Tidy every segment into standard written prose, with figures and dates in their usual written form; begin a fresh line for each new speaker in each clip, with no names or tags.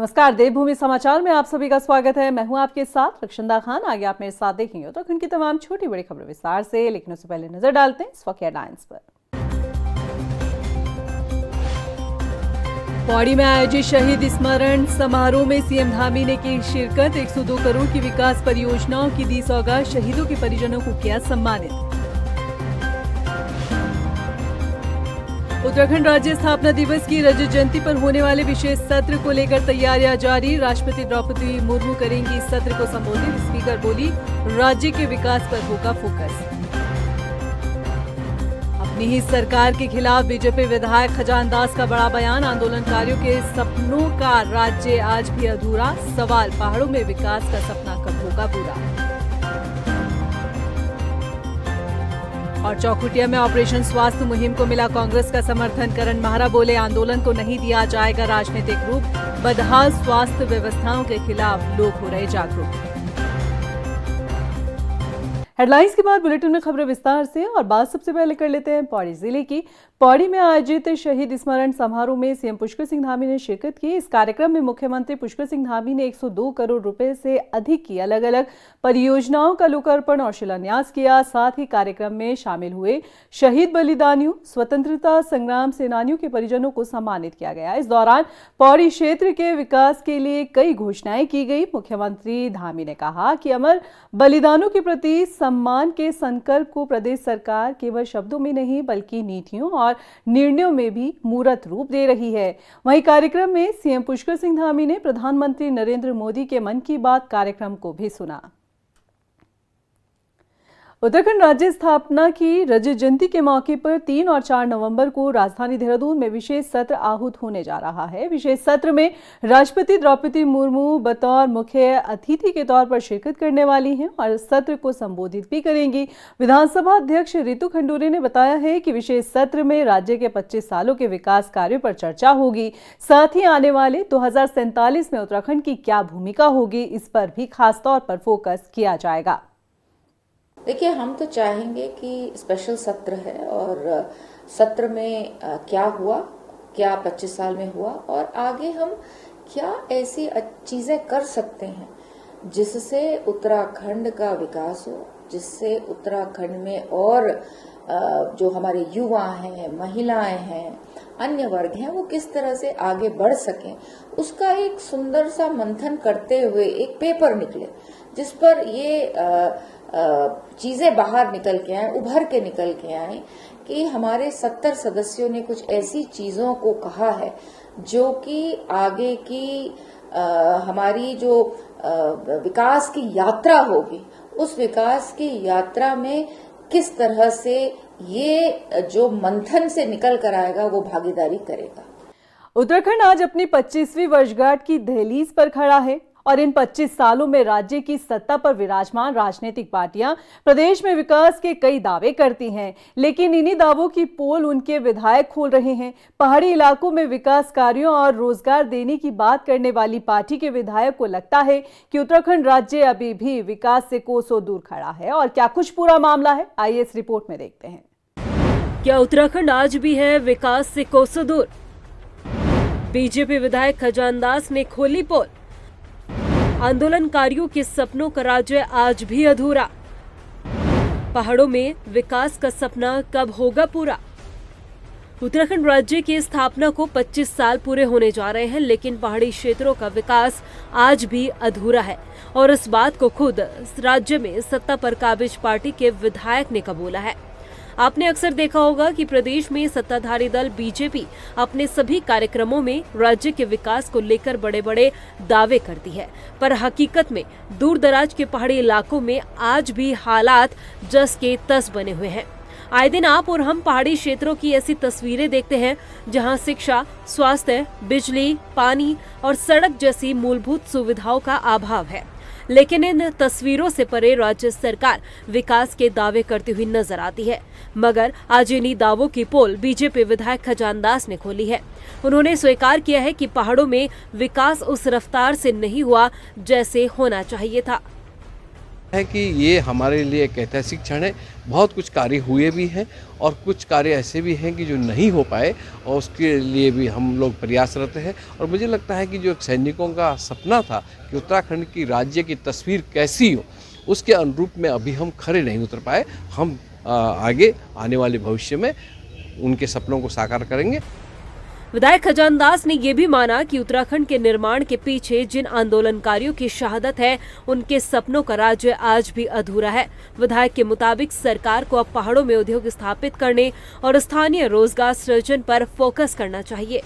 नमस्कार, देवभूमि समाचार में आप सभी का स्वागत है। मैं हूं आपके साथ रक्षंदा खान। आगे आप मेरे साथ देखेंगे उत्तराखंड की तमाम छोटी बड़ी खबरें विस्तार से, लेकिन उससे पहले नजर डालते हैं इस वक्त हेडलाइंस पर। पौड़ी में आयोजित शहीद स्मरण समारोह में सीएम धामी ने की शिरकत। 102 करोड़ की विकास परियोजनाओं की दी सौगात। शहीदों के परिजनों को किया सम्मानित। उत्तराखंड राज्य स्थापना दिवस की रजत जयंती पर होने वाले विशेष सत्र को लेकर तैयारियां जारी। राष्ट्रपति द्रौपदी मुर्मू करेंगी सत्र को संबोधित। स्पीकर बोली, राज्य के विकास पर होगा फोकस। अपनी ही सरकार के खिलाफ बीजेपी विधायक खजान दास का बड़ा बयान। आंदोलनकारियों के सपनों का राज्य आज भी अधूरा। सवाल, पहाड़ों में विकास का सपना कब होगा पूरा। और चौखुटिया में ऑपरेशन स्वास्थ्य मुहिम को मिला कांग्रेस का समर्थन। करण माहरा बोले, आंदोलन को नहीं दिया जाएगा राजनीतिक रूप। बदहाल स्वास्थ्य व्यवस्थाओं के खिलाफ लोग हो रहे जागरूक। हेडलाइंस के बाद बुलेटिन में खबरें विस्तार से। और बात सबसे पहले कर लेते हैं पौड़ी जिले की। पौड़ी में आयोजित शहीद स्मरण समारोह में सीएम पुष्कर सिंह धामी ने शिरकत की। इस कार्यक्रम में मुख्यमंत्री पुष्कर सिंह धामी ने 102 करोड़ रुपए से अधिक की अलग अलग परियोजनाओं का लोकार्पण और शिलान्यास किया। साथ ही कार्यक्रम में शामिल हुए शहीद बलिदानियों, स्वतंत्रता संग्राम सेनानियों के परिजनों को सम्मानित किया गया। इस दौरान पौड़ी क्षेत्र के विकास के लिए कई घोषणाएं की गई। मुख्यमंत्री धामी ने कहा कि अमर बलिदानों के प्रति सम्मान के संकल्प को प्रदेश सरकार केवल शब्दों में नहीं बल्कि नीतियों और निर्णयों में भी मूर्त रूप दे रही है। वहीं कार्यक्रम में सीएम पुष्कर सिंह धामी ने प्रधानमंत्री नरेंद्र मोदी के मन की बात कार्यक्रम को भी सुना। उत्तराखंड राज्य स्थापना की रजत जयंती के मौके पर 3 और 4 नवंबर को राजधानी देहरादून में विशेष सत्र आहूत होने जा रहा है। विशेष सत्र में राष्ट्रपति द्रौपदी मुर्मू बतौर मुख्य अतिथि के तौर पर शिरकत करने वाली हैं और सत्र को संबोधित भी करेंगी। विधानसभा अध्यक्ष रितु खंडूरी ने बताया है कि विशेष सत्र में राज्य के 25 सालों के विकास कार्यों पर चर्चा होगी। साथ ही आने वाले 2047 में उत्तराखंड की क्या भूमिका होगी, इस पर भी खासतौर पर फोकस किया जाएगा।
देखिए, हम तो चाहेंगे कि स्पेशल सत्र है और सत्र में क्या हुआ, क्या 25 साल में हुआ और आगे हम क्या ऐसी चीजें कर सकते हैं जिससे उत्तराखंड का विकास हो, जिससे उत्तराखंड में और जो हमारे युवा हैं, महिलाएं हैं, अन्य वर्ग हैं, वो किस तरह से आगे बढ़ सकें, उसका एक सुंदर सा मंथन करते हुए एक पेपर निकले जिस पर ये चीजें बाहर निकल के आए, उभर के निकल के आए कि हमारे 70 सदस्यों ने कुछ ऐसी चीजों को कहा है जो कि आगे की हमारी जो विकास की यात्रा होगी, उस विकास की यात्रा में किस तरह से ये जो मंथन से निकल कर आएगा वो भागीदारी करेगा।
उत्तराखंड आज अपनी 25वीं वर्षगांठ की दहलीज पर खड़ा है और इन 25 सालों में राज्य की सत्ता पर विराजमान राजनीतिक पार्टियां प्रदेश में विकास के कई दावे करती हैं, लेकिन इन्हीं दावों की पोल उनके विधायक खोल रहे हैं। पहाड़ी इलाकों में विकास कार्यों और रोजगार देने की बात करने वाली पार्टी के विधायक को लगता है कि उत्तराखंड राज्य अभी भी विकास से कोसों दूर खड़ा है। और क्या कुछ पूरा मामला है, आइए इस रिपोर्ट में देखते हैं।
क्या उत्तराखंड आज भी है विकास से कोसों दूर? बीजेपी विधायक खजान दास ने खोली पोल। आंदोलनकारियों के सपनों का राज्य आज भी अधूरा। पहाड़ों में विकास का सपना कब होगा पूरा? उत्तराखंड राज्य की स्थापना को 25 साल पूरे होने जा रहे हैं, लेकिन पहाड़ी क्षेत्रों का विकास आज भी अधूरा है और इस बात को खुद राज्य में सत्ता पर काबिज पार्टी के विधायक ने कबूला है। आपने अक्सर देखा होगा कि प्रदेश में सत्ताधारी दल बीजेपी अपने सभी कार्यक्रमों में राज्य के विकास को लेकर बड़े बड़े दावे करती है, पर हकीकत में दूर दराज के पहाड़ी इलाकों में आज भी हालात जस के तस बने हुए हैं। आए दिन आप और हम पहाड़ी क्षेत्रों की ऐसी तस्वीरें देखते हैं जहां शिक्षा, स्वास्थ्य, बिजली, पानी और सड़क जैसी मूलभूत सुविधाओं का अभाव है, लेकिन इन तस्वीरों से परे राज्य सरकार विकास के दावे करती हुई नजर आती है। मगर आज इन्हीं दावों की पोल बीजेपी विधायक खजान दास ने खोली है। उन्होंने स्वीकार किया है कि पहाड़ों में विकास उस रफ्तार से नहीं हुआ जैसे होना चाहिए था।
है कि ये हमारे लिए एक ऐतिहासिक क्षण है। बहुत कुछ कार्य हुए भी हैं और कुछ कार्य ऐसे भी हैं कि जो नहीं हो पाए और उसके लिए भी हम लोग प्रयासरत हैं। और मुझे लगता है कि जो सैनिकों का सपना था कि उत्तराखंड की राज्य की तस्वीर कैसी हो, उसके अनुरूप में अभी हम खरे नहीं उतर पाए। हम आगे आने वाले भविष्य में उनके सपनों को साकार करेंगे।
विधायक खजान दास ने ये भी माना कि उत्तराखंड के निर्माण के पीछे जिन आंदोलनकारियों की शहादत है, उनके सपनों का राज्य आज भी अधूरा है। विधायक के मुताबिक सरकार को अब पहाड़ों में उद्योग स्थापित करने और स्थानीय रोजगार सृजन पर फोकस करना चाहिए।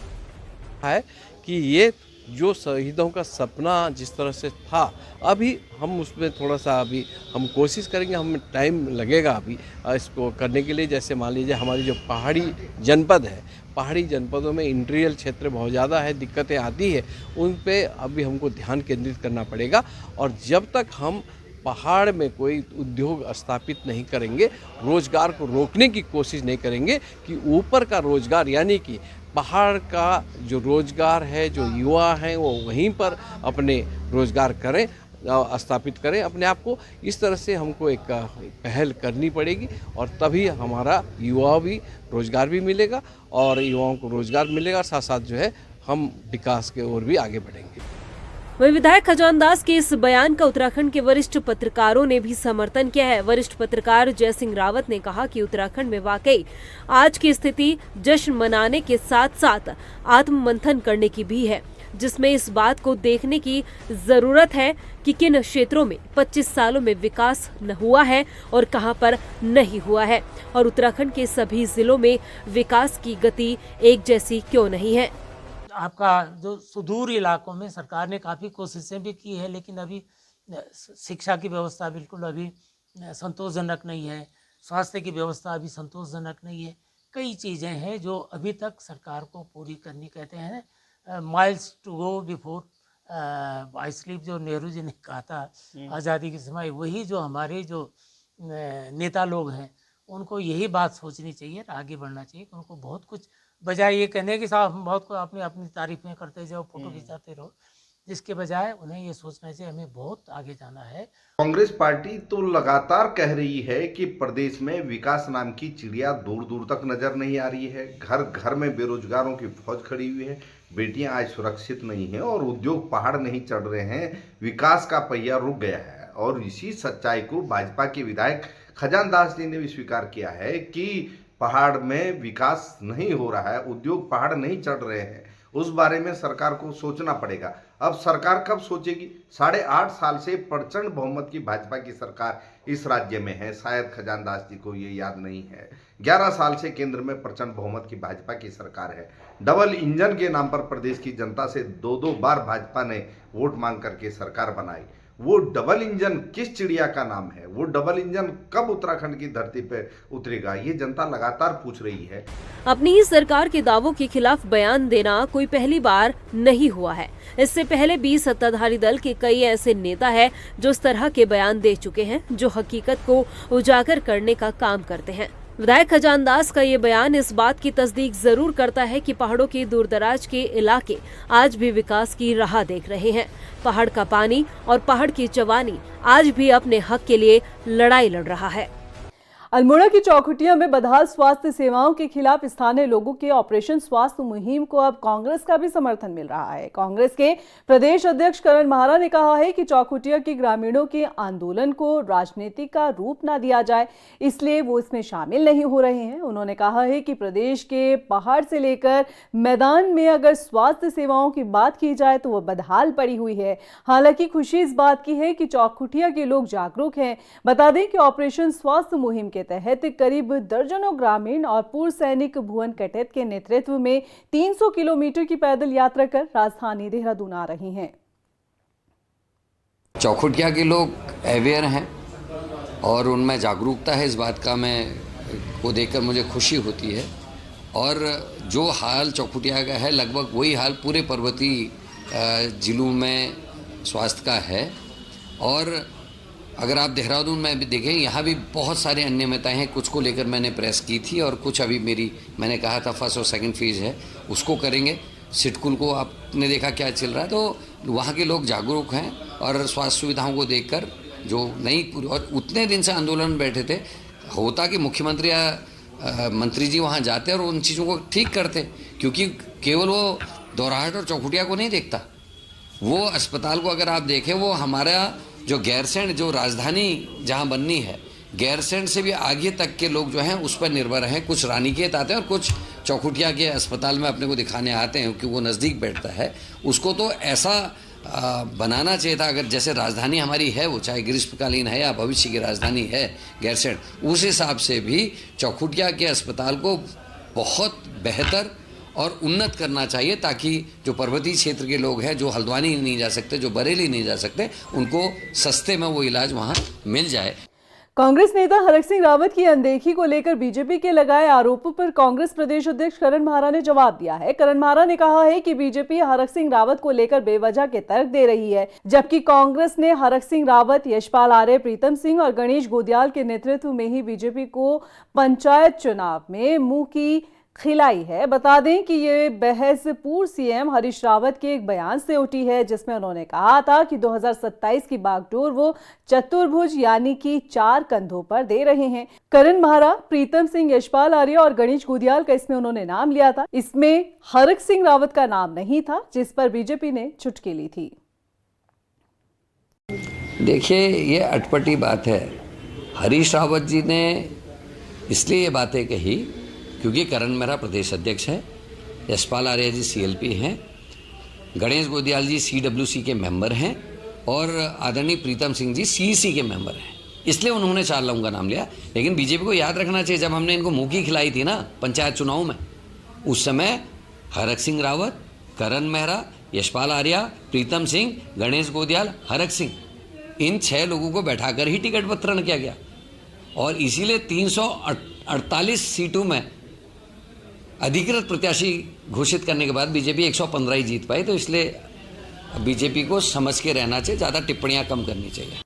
है कि ये जो शहीदों का सपना जिस तरह से था, अभी हम उसमें थोड़ा सा अभी हम कोशिश करेंगे, हमें टाइम लगेगा अभी इसको करने के लिए। जैसे मान लीजिए हमारी जो पहाड़ी जनपद है, पहाड़ी जनपदों में इंटीरियर क्षेत्र बहुत ज़्यादा है, दिक्कतें आती है, उन पे अभी हमको ध्यान केंद्रित करना पड़ेगा। और जब तक हम पहाड़ में कोई उद्योग स्थापित नहीं करेंगे, रोजगार को रोकने की कोशिश नहीं करेंगे कि ऊपर का रोजगार यानी कि पहाड़ का जो रोजगार है, जो युवा हैं वो वहीं पर अपने रोजगार करें, स्थापित करें अपने आप को, इस तरह से हमको एक पहल करनी पड़ेगी और तभी हमारा युवा भी रोजगार भी मिलेगा और युवाओं को रोजगार मिलेगा, साथ साथ जो है हम विकास के ओर भी आगे बढ़ेंगे।
वहीं विधायक खजान दास के इस बयान का उत्तराखंड के वरिष्ठ पत्रकारों ने भी समर्थन किया है। वरिष्ठ पत्रकार जय सिंह रावत ने कहा कि उत्तराखंड में वाकई आज की स्थिति जश्न मनाने के साथ साथ आत्ममंथन करने की भी है, जिसमें इस बात को देखने की जरूरत है कि किन क्षेत्रों में 25 सालों में विकास न हुआ है और कहां पर नहीं हुआ है, और उत्तराखंड के सभी जिलों में विकास की गति एक जैसी क्यों नहीं है।
आपका जो सुदूर इलाकों में सरकार ने काफ़ी कोशिशें भी की है, लेकिन अभी शिक्षा की व्यवस्था बिल्कुल अभी संतोषजनक नहीं है, स्वास्थ्य की व्यवस्था अभी संतोषजनक नहीं है। कई चीज़ें हैं जो अभी तक सरकार को पूरी करनी, कहते हैं miles to go before I sleep, जो नेहरू जी ने कहा था आज़ादी के समय, वही जो हमारे जो नेता लोग हैं उनको यही बात सोचनी चाहिए, आगे बढ़ना चाहिए। उनको बहुत कुछ, बजाय ये कहने कि साहब हम बहुत को अपनी अपनी तारीफें करते जाओ, फोटो खिंचाते रहो, जिसके बजाय उन्हें ये सोचना चाहिए हमें बहुत आगे जाना है।
कांग्रेस पार्टी तो लगातार कह रही है कि प्रदेश में विकास नाम की चिड़िया दूर दूर तक नजर नहीं आ रही है, घर घर में बेरोजगारों की फौज खड़ी हुई है, बेटियां आज सुरक्षित नहीं है और उद्योग पहाड़ नहीं चढ़ रहे हैं, विकास का पहिया रुक गया है। और इसी सच्चाई को भाजपा के विधायक खजान दास जी ने भी स्वीकार किया है कि पहाड़ में विकास नहीं हो रहा है, उद्योग पहाड़ नहीं चढ़ रहे हैं, उस बारे में सरकार को सोचना पड़ेगा। अब सरकार कब सोचेगी? 8.5 साल से प्रचंड बहुमत की भाजपा की सरकार इस राज्य में है, शायद खजान दास जी को ये याद नहीं है। 11 साल से केंद्र में प्रचंड बहुमत की भाजपा की सरकार है। डबल इंजन के नाम पर प्रदेश की जनता से 2-2 बार भाजपा ने वोट मांग करके सरकार बनाई। वो डबल इंजन किस चिड़िया का नाम है? वो डबल इंजन कब उत्तराखंड की धरती पर उतरेगा? ये जनता लगातार पूछ रही है।
अपनी ही सरकार के दावों के खिलाफ बयान देना कोई पहली बार नहीं हुआ है। इससे पहले भी सत्ताधारी दल के कई ऐसे नेता हैं जो इस तरह के बयान दे चुके हैं, जो हकीकत को उजागर करने का काम करते हैं। विधायक खजान दास का ये बयान इस बात की तस्दीक जरूर करता है कि पहाड़ों के दूरदराज के इलाके आज भी विकास की राह देख रहे हैं। पहाड़ का पानी और पहाड़ की जवानी आज भी अपने हक के लिए लड़ाई लड़ रहा है।
अल्मोड़ा की चौखुटिया में बदहाल स्वास्थ्य सेवाओं के खिलाफ स्थानीय लोगों के ऑपरेशन स्वास्थ्य मुहिम को अब कांग्रेस का भी समर्थन मिल रहा है। कांग्रेस के प्रदेश अध्यक्ष करण महारा ने कहा है कि चौखुटिया के ग्रामीणों के आंदोलन को राजनीतिक का रूप ना दिया जाए, इसलिए वो इसमें शामिल नहीं हो रहे हैं। उन्होंने कहा है कि प्रदेश के पहाड़ से लेकर मैदान में अगर स्वास्थ्य सेवाओं की बात की जाए तो वह बदहाल पड़ी हुई है। हालांकि खुशी इस बात की है कि चौखुटिया के लोग जागरूक हैं। बता दें कि ऑपरेशन स्वास्थ्य मुहिम के तहत करीब दर्जनों ग्रामीण और पूर्व सैनिक भुवन कटेत के नेतृत्व में 300 किलोमीटर की पैदल यात्रा कर राजधानी देहरादून आ रही हैं।
चौखुटिया के लोग अवेयर हैं और उनमें जागरूकता है, इस बात का मैं को देखकर मुझे खुशी होती है। और जो हाल चौखुटिया का है लगभग वही हाल पूरे पर्वतीय जिलों में स्वास्थ्य का है। और अगर आप देहरादून में भी देखें, यहाँ भी बहुत सारे अनियमितताएं हैं। कुछ को लेकर मैंने प्रेस की थी और कुछ अभी मैंने कहा था फर्स्ट और सेकंड फेज है उसको करेंगे। सिटकुल को आपने देखा क्या चल रहा है, तो वहाँ के लोग जागरूक हैं और स्वास्थ्य सुविधाओं को देखकर जो नई पूरी, और उतने दिन से आंदोलन में बैठे थे, होता कि मुख्यमंत्री या मंत्री जी वहाँ जाते और उन चीज़ों को ठीक करते, क्योंकि केवल वो दोराहट और चौखुटिया को नहीं देखता, वो अस्पताल को अगर आप देखें, वो हमारा जो गैरसैंण, जो राजधानी जहाँ बननी है, गैरसैंण से भी आगे तक के लोग जो हैं उस पर निर्भर हैं। कुछ रानीखेत आते हैं और कुछ चौखुटिया के अस्पताल में अपने को दिखाने आते हैं, क्योंकि वो नज़दीक बैठता है। उसको तो ऐसा बनाना चाहिए था, अगर जैसे राजधानी हमारी है, वो चाहे ग्रीष्मकालीन है या भविष्य की राजधानी है गैरसैंण, उस हिसाब से भी चौखुटिया के अस्पताल को बहुत बेहतर और उन्नत करना चाहिए, ताकि जो पर्वतीय क्षेत्र के लोग हैं, जो हल्द्वानी नहीं जा सकते, जो बरेली नहीं जा सकते, उनको सस्ते में वो इलाज वहाँ मिल जाए।
कांग्रेस नेता हरक सिंह रावत की अनदेखी को लेकर बीजेपी के लगाए आरोपों पर कांग्रेस प्रदेश अध्यक्ष करण महारा ने जवाब दिया है। करण महारा ने कहा है कि बीजेपी हरक सिंह रावत को लेकर बेवजह के तर्क दे रही है, जबकि कांग्रेस ने हरक सिंह रावत, यशपाल आर्य, प्रीतम सिंह और गणेश गोदियाल के नेतृत्व में ही बीजेपी को पंचायत चुनाव में मुंह की खिलाई है। बता दें कि ये बहस पूर्व सीएम हरीश रावत के एक बयान से उठी है, जिसमें उन्होंने कहा था कि 2027 की बागडोर वो चतुर्भुज यानी कि 4 कंधों पर दे रहे हैं। करण महारा, प्रीतम सिंह, यशपाल आर्य और गणेश गोदियाल का इसमें उन्होंने नाम लिया था। इसमें हरक सिंह रावत का नाम नहीं था, जिस पर बीजेपी ने चुटकी ली थी।
देखिए, ये अटपटी बात है। हरीश रावत जी ने इसलिए ये बातें कही क्योंकि करण मेहरा प्रदेश अध्यक्ष है, यशपाल आर्य जी सीएलपी हैं, गणेश गोदियाल जी सीडब्ल्यूसी के मेंबर हैं और आदरणीय प्रीतम सिंह जी सीईसी के मेंबर हैं, इसलिए उन्होंने 4 लोगों का नाम लिया। लेकिन बीजेपी को याद रखना चाहिए, जब हमने इनको मुंह की खिलाई थी ना पंचायत चुनाव में, उस समय हरक सिंह रावत, करण मेहरा, यशपाल आर्य, प्रीतम सिंह, गणेश गोदियाल, हरक सिंह, इन 6 लोगों को बैठाकर ही टिकट वितरण किया गया और इसीलिए 348 सीटों में अधिकृत प्रत्याशी घोषित करने के बाद बीजेपी 115 ही जीत पाई। तो इसलिए बीजेपी को समझ के रहना चाहिए, ज़्यादा टिप्पणियां कम करनी चाहिए।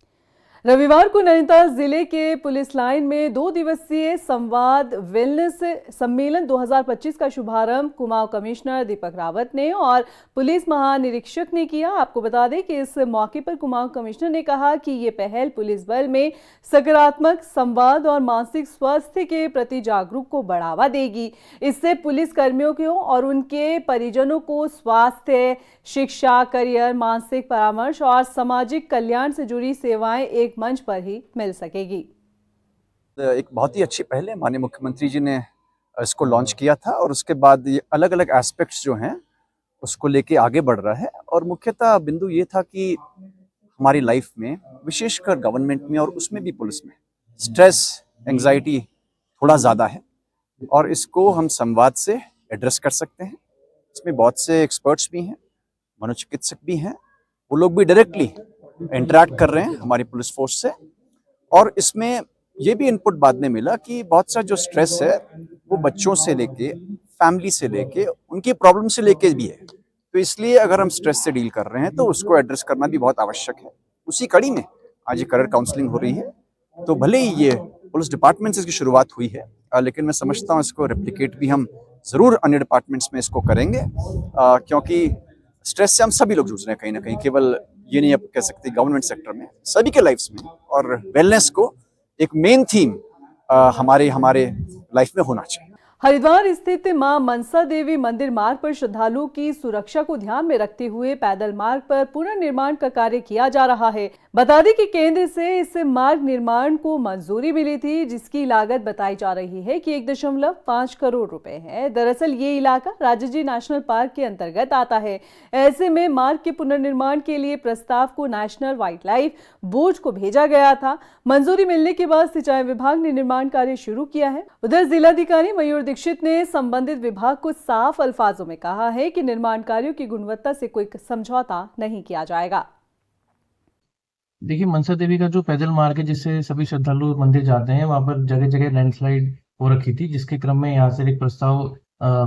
रविवार को नैनीताल जिले के पुलिस लाइन में 2 दिवसीय संवाद वेलनेस सम्मेलन 2025 का शुभारंभ कुमाऊं कमिश्नर दीपक रावत ने और पुलिस महानिरीक्षक ने किया। आपको बता दें कि इस मौके पर कुमाऊं कमिश्नर ने कहा कि ये पहल पुलिस बल में सकारात्मक संवाद और मानसिक स्वास्थ्य के प्रति जागरूक को बढ़ावा देगी। इससे पुलिस कर्मियों को और उनके परिजनों को स्वास्थ्य, शिक्षा, करियर, मानसिक परामर्श और सामाजिक कल्याण से जुड़ी सेवाएं एक मंच पर ही मिल सकेगी।
एक बहुत ही अच्छी पहल है, माननीय मुख्यमंत्री जी ने इसको लॉन्च किया था और उसके बाद ये अलग अलग एस्पेक्ट्स जो हैं उसको लेके आगे बढ़ रहा है। और मुख्यतः बिंदु ये था कि हमारी लाइफ में, विशेषकर गवर्नमेंट में और उसमें भी पुलिस में, स्ट्रेस, एंजाइटी थोड़ा ज़्यादा है और इसको हम संवाद से एड्रेस कर सकते हैं। इसमें बहुत से एक्सपर्ट्स भी हैं, मनोचिकित्सक भी हैं, वो लोग भी डायरेक्टली इंटरैक्ट कर रहे हैं हमारी पुलिस फोर्स से। और इसमें ये भी इनपुट बाद में मिला कि बहुत सा जो स्ट्रेस है वो बच्चों से लेके, फैमिली से लेके, उनकी प्रॉब्लम से लेके भी है। तो इसलिए अगर हम स्ट्रेस से डील कर रहे हैं तो उसको एड्रेस करना भी बहुत आवश्यक है। उसी कड़ी में आज ये करियर काउंसलिंग हो रही है। तो भले ही ये पुलिस डिपार्टमेंट से इसकी शुरुआत हुई है, लेकिन मैं समझता हूँ इसको रेप्लिकेट भी हम ज़रूर अन्य डिपार्टमेंट्स में इसको करेंगे, क्योंकि स्ट्रेस से हम सभी लोग जूझ रहे हैं कहीं ना कहीं। केवल ये नहीं आप कह सकते, गवर्नमेंट सेक्टर में, सभी के लाइफ्स में। और वेलनेस को एक मेन थीम हमारे लाइफ में होना चाहिए।
हरिद्वार स्थित मां मनसा देवी मंदिर मार्ग पर श्रद्धालुओं की सुरक्षा को ध्यान में रखते हुए पैदल मार्ग पर पुनर्निर्माण का कार्य किया जा रहा है। बता दें कि केंद्र से इस मार्ग निर्माण को मंजूरी मिली थी, जिसकी लागत बताई जा रही है कि 1.5 करोड़ रुपए है। दरअसल ये इलाका राजाजी नेशनल पार्क के अंतर्गत आता है। ऐसे में मार्ग के पुनर्निर्माण के लिए प्रस्ताव को नेशनल वाइल्ड लाइफ बोर्ड को भेजा गया था। मंजूरी मिलने के बाद सिंचाई विभाग ने निर्माण कार्य शुरू किया है। उधर जिलाधिकारी मयूर दीक्षित ने संबंधित विभाग को साफ अल्फाजों में कहा है कि निर्माण कार्यों की गुणवत्ता से कोई समझौता नहीं किया जाएगा।
देखिए, मनसा देवी का जो पैदल मार्ग है जिससे सभी श्रद्धालु मंदिर जाते हैं, वहां पर जगह जगह लैंडस्लाइड हो रखी थी, जिसके क्रम में यहाँ से एक प्रस्ताव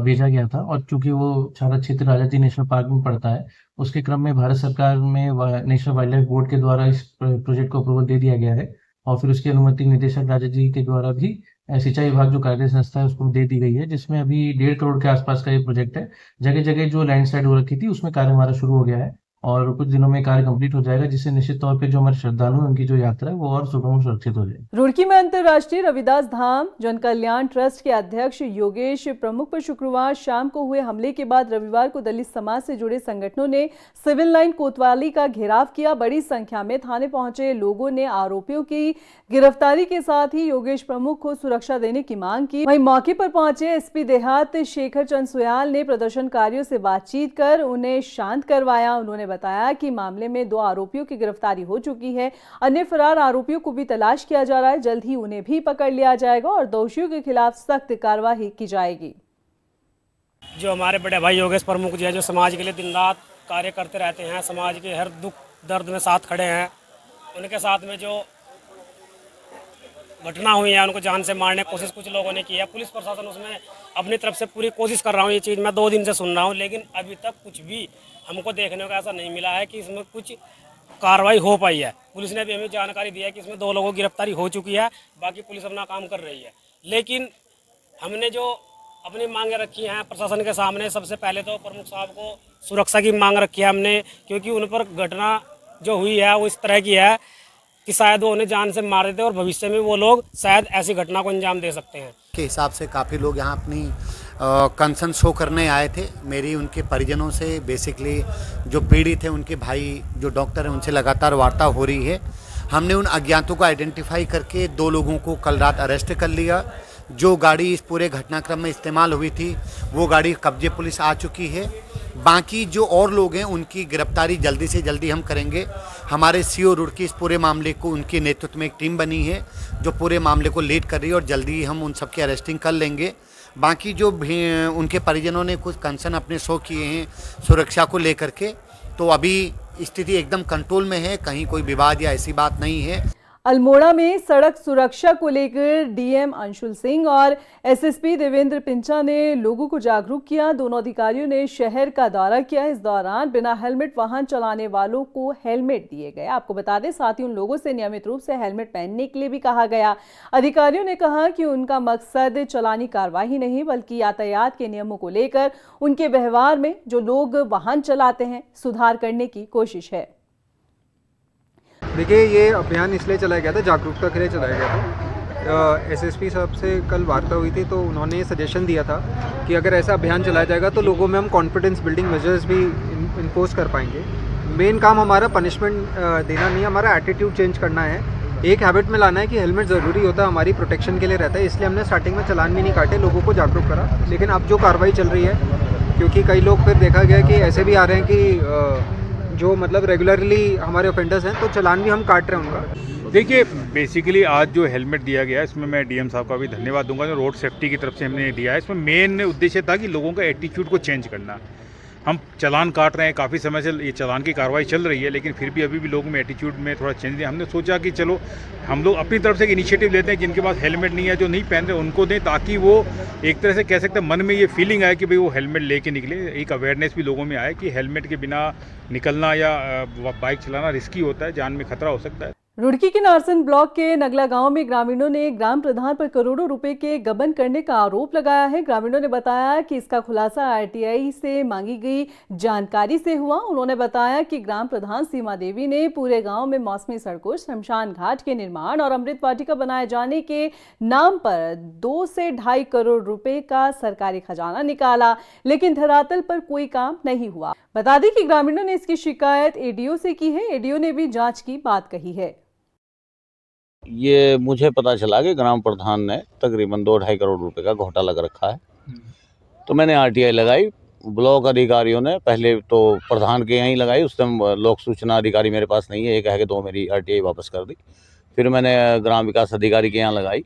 भेजा गया था। और चूंकि वो सारा क्षेत्र राजाजी नेशनल पार्क में पड़ता है, उसके क्रम में भारत सरकार में नेशनल वाइल्ड लाइफ बोर्ड के द्वारा इस प्रोजेक्ट को अप्रूवल दे दिया गया है और फिर उसकी अनुमति निदेशक राजाजी के द्वारा भी सिंचाई विभाग जो कार्य संस्था है उसको दे दी गई है, जिसमें अभी 1.5 करोड़ के आसपास का ये प्रोजेक्ट है। जगह जगह जो लैंडस्लाइड हो रखी थी उसमें कार्य हमारा शुरू हो गया है और कुछ दिनों में कार्य कंप्लीट हो जाएगा, जिससे निश्चित तौर पे जो हमारे श्रद्धालु हैं उनकी जो यात्रा है वो और सुगम और सुरक्षित हो जाएगी।
रुड़की में अंतर्राष्ट्रीय रविदास धाम जन कल्याण ट्रस्ट के अध्यक्ष योगेश प्रमुख पर शुक्रवार शाम को हुए हमले के बाद रविवार को दलित समाज से जुड़े संगठनों ने सिविल लाइन कोतवाली का घेराव किया। बड़ी संख्या में थाने पहुंचे लोगों ने आरोपियों की गिरफ्तारी के साथ ही योगेश प्रमुख को सुरक्षा देने की मांग की। वहीं मौके पर पहुंचे एसपी देहात शेखर चंद सुयाल ने प्रदर्शनकारियों से बातचीत कर उन्हें शांत करवाया। उन्होंने बताया कि मामले में 2 आरोपियों की गिरफ्तारी हो चुकी है। अन्य फरार आरोपियों को भी तलाश किया जा रहा है। जल्द ही उन्हें भी पकड़ लिया जाएगा और दोषियों के खिलाफ सख्त कार्रवाई की जाएगी।
जो हमारे बड़े भाई योगेश प्रमुख जी है, जो समाज के लिए दिन रात कार्य करते रहते हैं, समाज के हर दुख दर्द में साथ खड़े हैं, उनके साथ में जो घटना हुई है उनको जान से मारने की कोशिश कुछ लोगों ने की है। पुलिस प्रशासन उसमें अपनी तरफ से पूरी कोशिश कर रहा हूँ। ये चीज़ मैं 2 दिन से सुन रहा हूँ, लेकिन अभी तक कुछ भी हमको देखने को ऐसा नहीं मिला है कि इसमें कुछ कार्रवाई हो पाई है। पुलिस ने भी हमें जानकारी दी है कि इसमें 2 लोगों की गिरफ्तारी हो चुकी है, बाकी पुलिस अपना काम कर रही है। लेकिन हमने जो अपनी मांगें रखी हैं प्रशासन के सामने, सबसे पहले तो प्रमुख साहब को सुरक्षा की मांग रखी है हमने, क्योंकि उन पर घटना जो हुई है वो इस तरह की है कि शायद वो उन्हें जान से मार देते और भविष्य में वो लोग शायद ऐसी घटना को अंजाम दे सकते हैं।
के हिसाब से काफ़ी लोग यहाँ अपनी कंसर्न शो करने आए थे। मेरी उनके परिजनों से, बेसिकली जो पीड़ित थे उनके भाई जो डॉक्टर हैं उनसे लगातार वार्ता हो रही है। हमने उन अज्ञातों को आइडेंटिफाई करके 2 लोगों को कल रात अरेस्ट कर लिया। जो गाड़ी इस पूरे घटनाक्रम में इस्तेमाल हुई थी वो गाड़ी कब्जे पुलिस आ चुकी है। बाकी जो और लोग हैं उनकी गिरफ्तारी जल्दी से जल्दी हम करेंगे। हमारे सीओ रुड़की इस पूरे मामले को, उनके नेतृत्व में एक टीम बनी है जो पूरे मामले को लीड कर रही है और जल्दी हम उन सबकी अरेस्टिंग कर लेंगे। बाकी जो उनके परिजनों ने कुछ कंसर्न अपने शो किए हैं सुरक्षा को लेकर के, तो अभी स्थिति एकदम कंट्रोल में है, कहीं कोई विवाद या ऐसी बात नहीं है।
अल्मोड़ा में सड़क सुरक्षा को लेकर डीएम अंशुल सिंह और एसएसपी देवेंद्र पिंचा ने लोगों को जागरूक किया। दोनों अधिकारियों ने शहर का दौरा किया। इस दौरान बिना हेलमेट वाहन चलाने वालों को हेलमेट दिए गए। आपको बता दें, साथ ही उन लोगों से नियमित रूप से हेलमेट पहनने के लिए भी कहा गया। अधिकारियों ने कहा कि उनका मकसद चलानी कार्रवाई नहीं, बल्कि यातायात के नियमों को लेकर उनके व्यवहार में जो लोग वाहन चलाते हैं सुधार करने की कोशिश है।
देखिए, ये अभियान इसलिए चलाया गया था, जागरूकता के लिए चलाया गया था। एसएसपी साहब से कल वार्ता हुई थी तो उन्होंने सजेशन दिया था कि अगर ऐसा अभियान चलाया जाएगा तो लोगों में हम कॉन्फिडेंस बिल्डिंग मेजर्स भी इम्पोज कर पाएंगे। मेन काम हमारा पनिशमेंट देना नहीं, हमारा एटीट्यूड चेंज करना है। एक हैबिट में लाना है कि हेलमेट ज़रूरी होता है, हमारी प्रोटेक्शन के लिए रहता है। इसलिए हमने स्टार्टिंग में चालान भी नहीं काटे, लोगों को जागरूक करा। लेकिन अब जो कार्रवाई चल रही है, क्योंकि कई लोग फिर देखा गया कि ऐसे भी आ रहे हैं कि जो मतलब रेगुलरली हमारे ऑफेंडर्स हैं, तो चालान भी हम काट रहे हैं उनका।
देखिए, बेसिकली आज जो हेलमेट दिया गया है इसमें मैं डीएम साहब का भी धन्यवाद दूंगा, जो रोड सेफ्टी की तरफ से हमने दिया है। इसमें मेन उद्देश्य था कि लोगों का एटीट्यूड को चेंज करना। हम चालान काट रहे हैं, काफ़ी समय से ये चालान की कार्रवाई चल रही है, लेकिन फिर भी अभी भी लोगों में एटीट्यूड में थोड़ा चेंज दिया। हमने सोचा कि चलो हम लोग अपनी तरफ से एक इनिशिएटिव लेते हैं, जिनके पास हेलमेट नहीं है, जो नहीं पहन रहे, उनको दें, ताकि वो एक तरह से कह सकते हैं मन में ये फीलिंग आए कि भाई वो हेलमेट लेके निकले। एक अवेयरनेस भी लोगों में आए कि हेलमेट के बिना निकलना या बाइक चलाना रिस्की होता है, जान में खतरा हो सकता है।
रुड़की के नारसन ब्लॉक के नगला गांव में ग्रामीणों ने ग्राम प्रधान पर करोड़ों रुपए के गबन करने का आरोप लगाया है। ग्रामीणों ने बताया कि इसका खुलासा आरटीआई से मांगी गई जानकारी से हुआ। उन्होंने बताया कि ग्राम प्रधान सीमा देवी ने पूरे गांव में मौसमी सड़कों, शमशान घाट के निर्माण और अमृत वाटिका बनाए जाने के नाम पर 2 से 2.5 करोड़ रुपए का सरकारी खजाना निकाला, लेकिन धरातल पर कोई काम नहीं हुआ। बता दें कि ग्रामीणों ने इसकी शिकायत एडीओ से की है। एडीओ ने भी जांच की बात कही है।
ये मुझे पता चला कि ग्राम प्रधान ने तकरीबन 2-2.5 करोड़ रुपए का घोटाला लग रखा है, तो मैंने आरटीआई लगाई। ब्लॉक अधिकारियों ने पहले तो प्रधान के यहाँ ही लगाई, उस टाइम लोक सूचना अधिकारी मेरे पास नहीं है, एक है कि 2 मेरी आरटीआई वापस कर दी। फिर मैंने ग्राम विकास अधिकारी के यहाँ लगाई,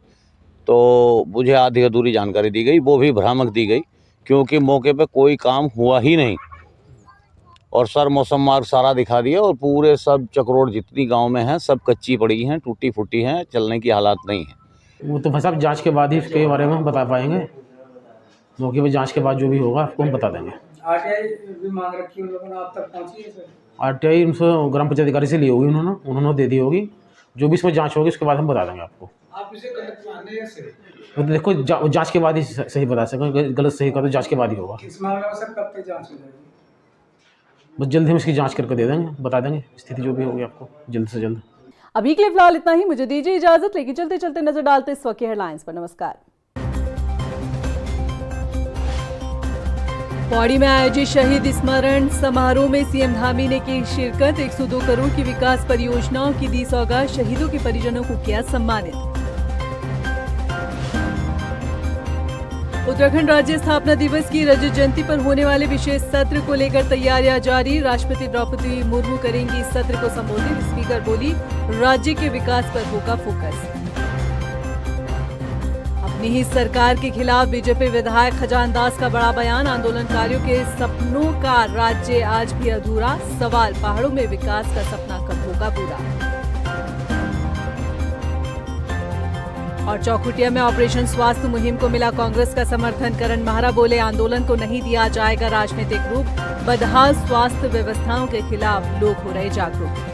तो मुझे आधी अधूरी जानकारी दी गई, वो भी भ्रामक दी गई, क्योंकि मौके पे कोई काम हुआ ही नहीं। और सर मौसम मार्ग सारा दिखा दिया, और पूरे सब चक्रोड़ जितनी गांव में हैं सब कच्ची पड़ी हैं, टूटी फूटी हैं, चलने की हालात नहीं है।
वो तो भाई साहब जांच के बाद ही इसके बारे में हम बता पाएंगे। मौके पर जांच के बाद जो भी होगा आपको हम बता देंगे।
आरटीआई भी मांग रखी है उन लोगों ने, आप तक पहुंची है सर?
आरटीआई उनसे ग्राम पंचायत अधिकारी से ली होगी, उन्होंने दे दी होगी। जो भी इसमें जांच होगी उसके बाद हम बता देंगे आपको।
आप इसे गलत माने या सही?
वो तो देखो जांच के बाद ही सही बता सकेंगे, गलत सही का तो जांच के बाद ही होगा।
इस मामले में सर कब तक जांच हो जाएगी?
बस जल्द ही हम इसकी जांच करके दे देंगे, बता देंगे स्थिति जो भी होगी आपको जल्द से जल्द।
अभी के लिए फिलहाल इतना ही, मुझे दीजिए इजाजत, लेकिन चलते चलते नजर डालते इस वक्त की हेडलाइंस पर। नमस्कार। पौड़ी में आयोजित शहीद स्मरण समारोह में सीएम धामी ने की शिरकत। 102 करोड़ की विकास परियोजनाओं की दी सौगात, शहीदों के परिजनों को किया सम्मानित। उत्तराखंड राज्य स्थापना दिवस की रजत जयंती पर होने वाले विशेष सत्र को लेकर तैयारियां जारी। राष्ट्रपति द्रौपदी मुर्मू करेंगी इस सत्र को संबोधित। स्पीकर बोली, राज्य के विकास पर होगा फोकस। अपनी ही सरकार के खिलाफ बीजेपी विधायक खजान दास का बड़ा बयान। आंदोलनकारियों के सपनों का राज्य आज भी अधूरा, सवाल पहाड़ों में विकास का सपना कब होगा पूरा। और चौखुटिया में ऑपरेशन स्वास्थ्य मुहिम को मिला कांग्रेस का समर्थन। करण माहरा बोले, आंदोलन को नहीं दिया जाएगा राजनीतिक रूप। बदहाल स्वास्थ्य व्यवस्थाओं के खिलाफ लोग हो रहे जागरूक।